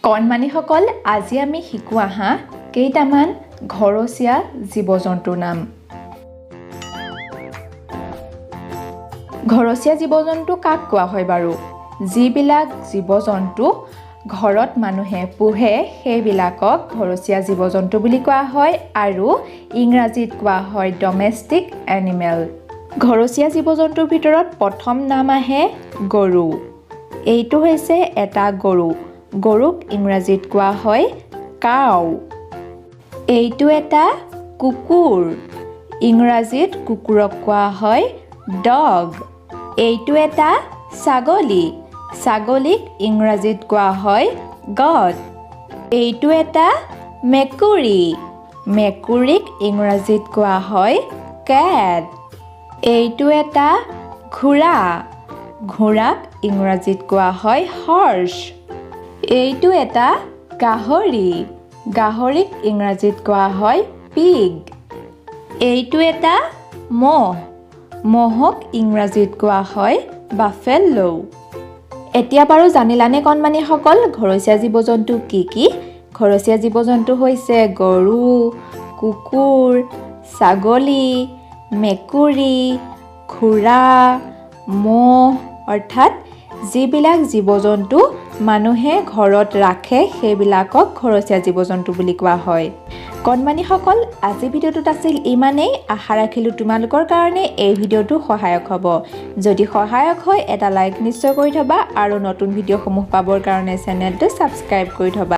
কণমানিসকল, আজি আমি শিকো আহা কেইটামান ঘৰচীয়া জীৱ-জন্তুৰ নাম। ঘৰচীয়া জীৱ-জন্তু কাক কোৱা হয় বাৰু? যিবিলাক জীৱ-জন্তু ঘৰত মানুহে পোহে সেইবিলাকক ঘৰচীয়া জীৱ-জন্তু বুলি কোৱা হয় আৰু ইংৰাজীত কোৱা হয় ডমেষ্টিক এনিমেল। ঘৰচীয়া জীৱ-জন্তুৰ ভিতৰত প্ৰথম নাম আহে গৰু। এইটো হৈছে এটা গৰু। গৰুক ইংৰাজীত কোৱা হয় কাউ। এইটো এটা কুকুৰ। ইংৰাজীত কুকুৰক কোৱা হয় ডগ। এইটো এটা ছাগলী। ছাগলীক ইংৰাজীত কোৱা হয় গট। এইটো এটা মেকুৰী। মেকুৰীক ইংৰাজীত কোৱা হয় কেট। এইটো এটা ঘোঁৰা। ঘোঁৰাক ইংৰাজীত কোৱা হয় হৰ্চ। এইটো এটা গাহৰি। গাহৰিক ইংৰাজীত কোৱা হয় পিগ। এইটো এটা ম'হ। ম'হক ইংৰাজীত কোৱা হয় বাফেলো। এতিয়া বাৰু জানিলানে কণমানিসকল ঘৰচীয়া জীৱ-জন্তু কি কি? ঘৰচীয়া জীৱ-জন্তু হৈছে গৰু, কুকুৰ, ছাগলী, মেকুৰী, ঘোঁৰা, ম'হ অৰ্থাৎ যিবিলাক জীৱ-জন্তু মানুহে ঘৰত ৰাখে সেইবিলাকক ঘৰচীয়া জীৱ-জন্তু বুলি কোৱা হয়। কণমানিসকল, আজি ভিডিঅ'টোত আছিল ইমানেই। আশা ৰাখিলোঁ তোমালোকৰ কাৰণে এই ভিডিঅ'টো সহায়ক হ'ব। যদি সহায়ক হয় এটা লাইক নিশ্চয় কৰি থবা আৰু নতুন ভিডিঅ'সমূহ পাবৰ কাৰণে চেনেলটো ছাবস্ক্ৰাইব কৰি থবা।